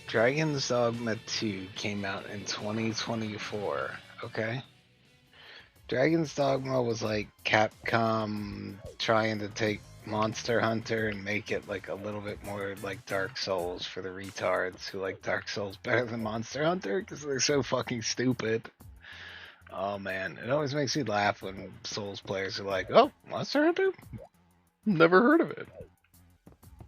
Dragon's Dogma 2 came out in 2024, okay? Dragon's Dogma was like Capcom trying to take Monster Hunter and make it like a little bit more like Dark Souls for the retards who like Dark Souls better than Monster Hunter because they're so fucking stupid. Oh man, it always makes me laugh when Souls players are like, "Oh, Monster Hunter? Never heard of it."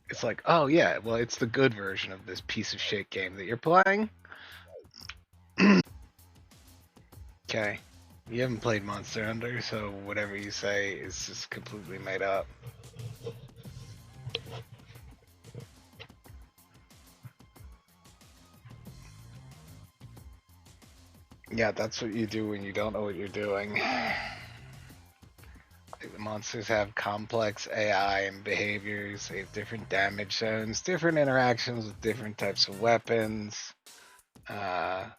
It's like, "Oh yeah, well it's the good version of this piece of shit game that you're playing." Okay. You haven't played Monster Hunter, so whatever you say is just completely made up. Yeah, that's what you do when you don't know what you're doing. Like, the monsters have complex AI and behaviors, they have different damage zones, different interactions with different types of weapons,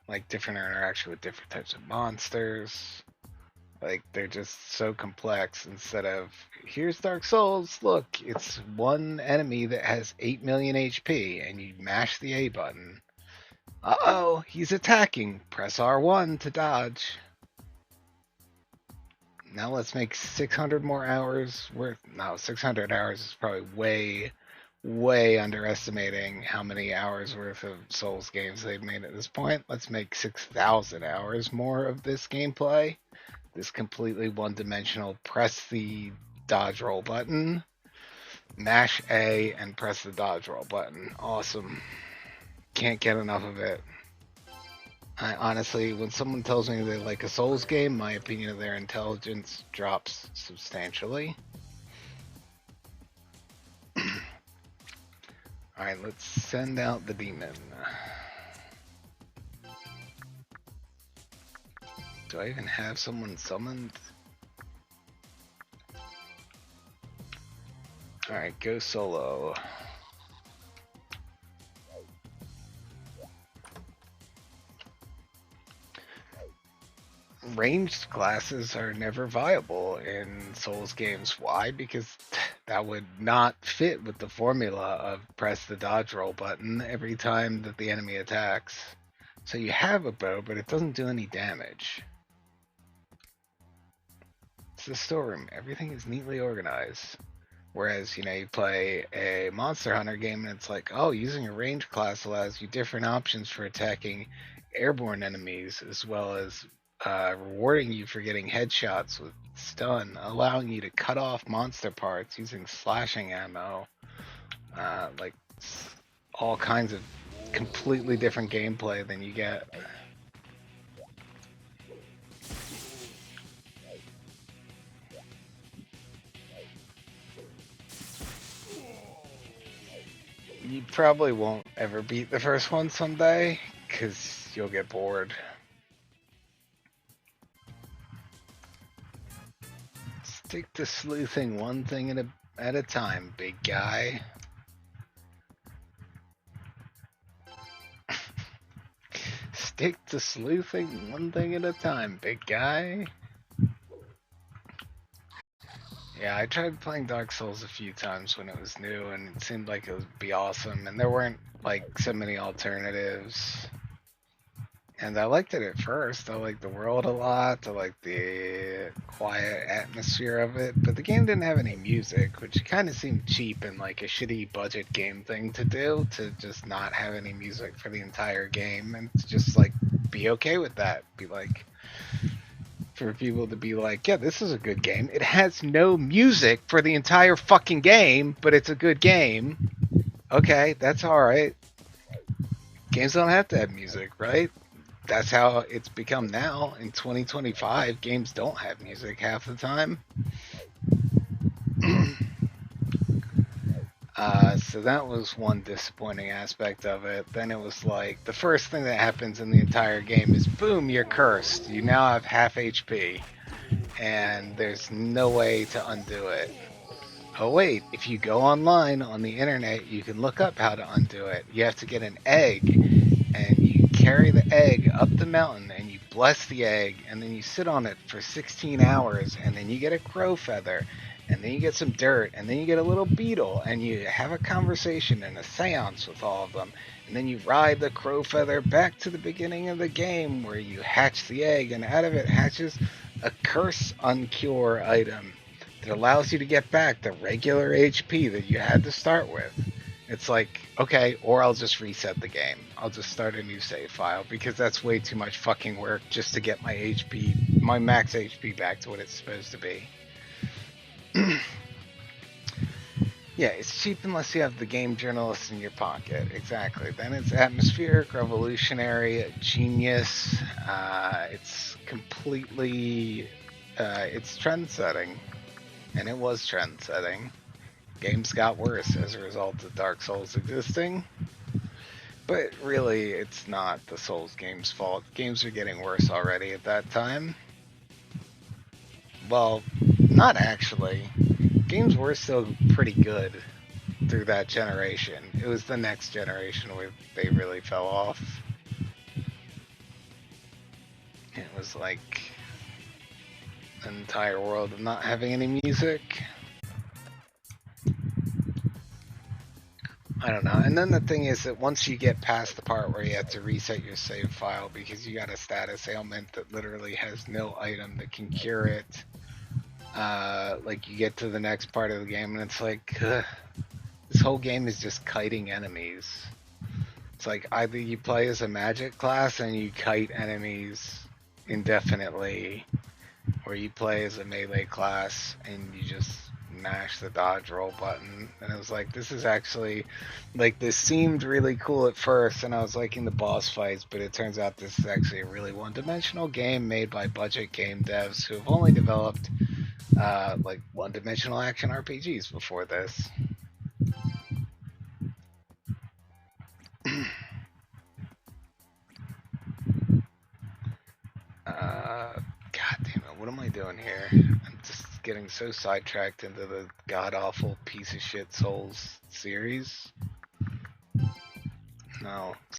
like different interaction with different types of monsters. Like, they're just so complex instead of, here's Dark Souls, look, it's one enemy that has 8 million HP, and you mash the A button. Uh-oh, he's attacking. Press R1 to dodge. Now let's make 600 more hours worth. No, 600 hours is probably way underestimating how many hours worth of Souls games they've made at this point. Let's make 6,000 hours more of this gameplay. This completely one-dimensional, press the dodge roll button, mash A, and press the dodge roll button. Awesome. Can't get enough of it. I honestly, when someone tells me they like a Souls game, my opinion of their intelligence drops substantially. Alright, let's send out the demon. Do I even have someone summoned? Alright, go solo. Ranged classes are never viable in Souls games. Why? Because that would not fit with the formula of press the dodge roll button every time that the enemy attacks. So you have a bow, but it doesn't do any damage. It's the storeroom. Everything is neatly organized. Whereas, you play a Monster Hunter game and it's like, oh, using a ranged class allows you different options for attacking airborne enemies as well as rewarding you for getting headshots with stun, allowing you to cut off monster parts using slashing ammo, like all kinds of completely different gameplay than you get. You probably won't ever beat the first one someday, because you'll get bored. Stick to sleuthing one thing at a time, big guy. Stick to sleuthing one thing at a time, big guy. Yeah, I tried playing Dark Souls a few times when it was new, and it seemed like it would be awesome, and there weren't like so many alternatives. And I liked it at first. I liked the world a lot. I liked the quiet atmosphere of it. But the game didn't have any music, which kind of seemed cheap and like a shitty budget game thing to do, to just not have any music for the entire game and to just like be okay with that. Be like, for people to be like, yeah, this is a good game. It has no music for the entire fucking game, but it's a good game. Okay, that's alright. Games don't have to have music, right? That's how it's become now. In 2025, games don't have music half the time. So that was one disappointing aspect of it. Then it was like, the first thing that happens in the entire game is, boom, you're cursed. You now have half HP. And there's no way to undo it. Oh wait, if you go online on the internet, you can look up how to undo it. You have to get an egg, and you carry the egg up the mountain, and you bless the egg, and then you sit on it for 16 hours, and then you get a crow feather, and then you get some dirt, and then you get a little beetle, and you have a conversation and a seance with all of them, and then you ride the crow feather back to the beginning of the game where you hatch the egg, and out of it hatches a curse uncure item that allows you to get back the regular HP that you had to start with. It's like, okay, or I'll just reset the game. I'll just start a new save file because that's way too much fucking work just to get my HP, my max HP back to what it's supposed to be. Yeah, it's cheap unless you have the game journalist in your pocket. Exactly. Then it's atmospheric, revolutionary, genius. It's completely, it's trend setting, and it was trend setting. Games got worse as a result of Dark Souls existing, but really, it's not the Souls games' fault. Games are getting worse already at that time. Well, not actually. Games were still pretty good through that generation. It was the next generation where they really fell off. It was like an entire world of not having any music. I don't know. And then the thing is that once you get past the part where you have to reset your save file because you got a status ailment that literally has no item that can cure it, like you get to the next part of the game and it's like, this whole game is just kiting enemies. It's like either you play as a magic class and you kite enemies indefinitely, or you play as a melee class and you just mash the dodge roll button. And it was like, this is actually, like, this seemed really cool at first and I was liking the boss fights, but it turns out this is actually a really one-dimensional game made by budget game devs who have only developed like one-dimensional action RPGs before this. God damn it, what am I doing here? I'm just getting so sidetracked into the god-awful piece of shit Souls series. No,